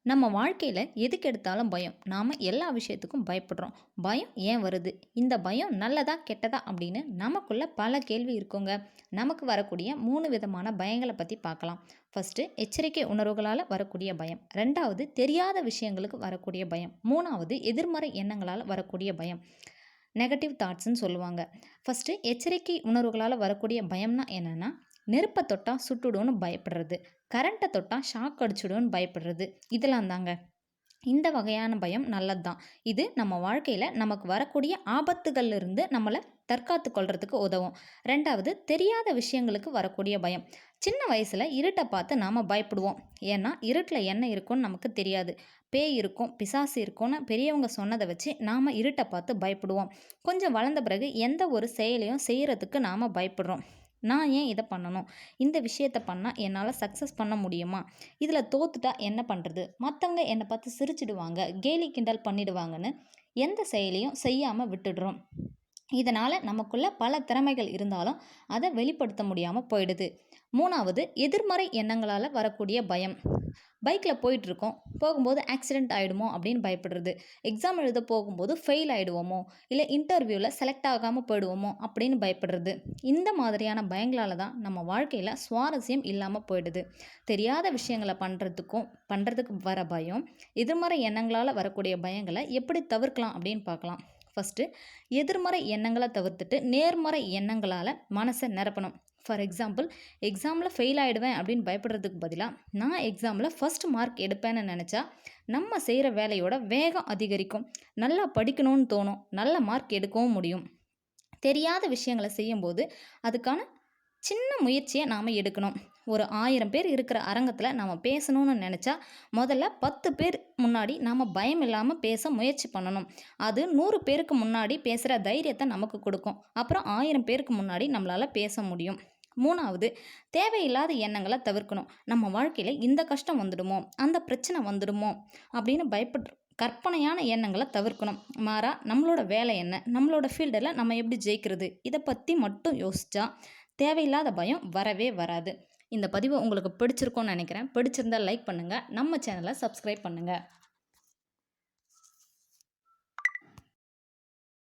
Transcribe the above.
நம்ம வாழ்க்கையில் எதுக்கு எடுத்தாலும் பயம். நாம் எல்லா விஷயத்துக்கும் பயப்படுறோம். பயம் ஏன் வருது? இந்த பயம் நல்லதா கெட்டதா அப்படின்னு நமக்குள்ள பல கேள்வி இருக்குங்க. நமக்கு வரக்கூடிய 3 விதமான பயங்களை பற்றி பார்க்கலாம். ஃபஸ்ட்டு எச்சரிக்கை உணர்வுகளால் வரக்கூடிய பயம். ரெண்டாவது தெரியாத விஷயங்களுக்கு வரக்கூடிய பயம். மூணாவது எதிர்மறை எண்ணங்களால் வரக்கூடிய பயம். நெகட்டிவ் தாட்ஸ்ன்னு சொல்லுவாங்க. ஃபஸ்ட்டு எச்சரிக்கை உணர்வுகளால் வரக்கூடிய பயம்னா என்னென்னா, நெருப்பை தொட்டால் சுட்டுடும்னு பயப்படுறது, கரண்ட்டை தொட்டால் ஷாக் அடிச்சுடும்னு பயப்படுறது, இதெல்லாம் தாங்க. இந்த வகையான பயம் நல்லது தான். இது நம்ம வாழ்க்கையில் நமக்கு வரக்கூடிய ஆபத்துகள்லேருந்து நம்மளை தற்காத்து கொள்றதுக்கு உதவும். ரெண்டாவது தெரியாத விஷயங்களுக்கு வரக்கூடிய பயம். சின்ன வயசில் இருட்டை பார்த்து நாம் பயப்படுவோம். ஏன்னா இருட்டில் என்ன இருக்கும்னு நமக்கு தெரியாது. பேய் இருக்கும், பிசாசு இருக்கும்னு பெரியவங்க சொன்னதை வச்சு நாம் இருட்டை பார்த்து பயப்படுவோம். கொஞ்சம் வளர்ந்த பிறகு எந்த ஒரு செயலையும் செய்கிறதுக்கு நாம் பயப்படுறோம். நான் ஏன் இதை பண்ணணும்? இந்த விஷயத்தை பண்ணால் என்னால் சக்ஸஸ் பண்ண முடியுமா? இதில் தோத்துட்டா என்ன பண்ணுறது? மற்றவங்க என்னை பார்த்து சிரிச்சிடுவாங்க, கேலி கிண்டல் பண்ணிடுவாங்கன்னு எந்த செயலையும் செய்யாமல் விட்டுடுறோம். இதனால் நமக்குள்ள பல திறமைகள் இருந்தாலும் அதை வெளிப்படுத்த முடியாமல் போயிடுது. மூணாவது எதிர்மறை எண்ணங்களால் வரக்கூடிய பயம். பைக்கில் போயிட்டுருக்கோம், போகும்போது ஆக்சிடெண்ட் ஆகிடுமோ அப்படின்னு பயப்படுறது, எக்ஸாம் எழுத போகும்போது ஃபெயில் ஆகிடுவோமோ, இல்லை இன்டர்வியூவில் செலக்ட் ஆகாமல் போயிடுவோமோ அப்படின்னு பயப்படுறது. இந்த மாதிரியான பயங்களால் தான் நம்ம வாழ்க்கையில் சுவாரஸ்யம் இல்லாமல் போயிடுது. தெரியாத விஷயங்களை பண்ணுறதுக்கு வர பயம். எதிர்மறை எண்ணங்களால் வரக்கூடிய பயங்களை எப்படி தவிர்க்கலாம் அப்படின்னு பார்க்கலாம். ஃபஸ்ட்டு எதிர்மறை எண்ணங்களை தவிர்த்துட்டு நேர்மறை எண்ணங்களால் மனசை நிரப்பணும். ஃபார் எக்ஸாம்பிள், எக்ஸாமில் ஃபெயில் ஆகிடுவேன் அப்படின்னு பயப்படுறதுக்கு பதிலாக நான் எக்ஸாமில் ஃபஸ்ட் மார்க் எடுப்பேன்னு நினச்சா நம்ம செய்கிற வேலையோட வேகம் அதிகரிக்கும், நல்லா படிக்கணும்னு தோணும், நல்ல மார்க் எடுக்கவும் முடியும். தெரியாத விஷயங்களை செய்யும்போது அதுக்கான சின்ன முயற்சியை நாம் எடுக்கணும். ஒரு 1000 பேர் இருக்கிற அரங்கத்தில் நாம் பேசணும்னு நினச்சா முதல்ல 10 பேர் முன்னாடி நாம் பயம் இல்லாமல் பேச முயற்சி பண்ணணும். அது 100 பேருக்கு முன்னாடி பேசுகிற தைரியத்தை நமக்கு கொடுக்கும். அப்புறம் 1000 பேருக்கு முன்னாடி நம்மளால் பேச முடியும். மூணாவது தேவையில்லாத எண்ணங்களை தவிர்க்கணும். நம்ம வாழ்க்கையில் இந்த கஷ்டம் வந்துடுமோ, அந்த பிரச்சனை வந்துடுமோ அப்படின்னு பயப்பட்டு கற்பனையான எண்ணங்களை தவிர்க்கணும். மாறா நம்மளோட வேலை என்ன, நம்மளோட ஃபீல்டில் நம்ம எப்படி ஜெயிக்கிறது, இதை பற்றி மட்டும் யோசித்தா தேவையில்லாத பயம் வரவே வராது. இந்த பதிவு உங்களுக்கு பிடிச்சிருக்கும்னு நினைக்கிறேன். பிடிச்சிருந்தால் லைக் பண்ணுங்கள், நம்ம சேனலை சப்ஸ்கிரைப் பண்ணுங்கள்.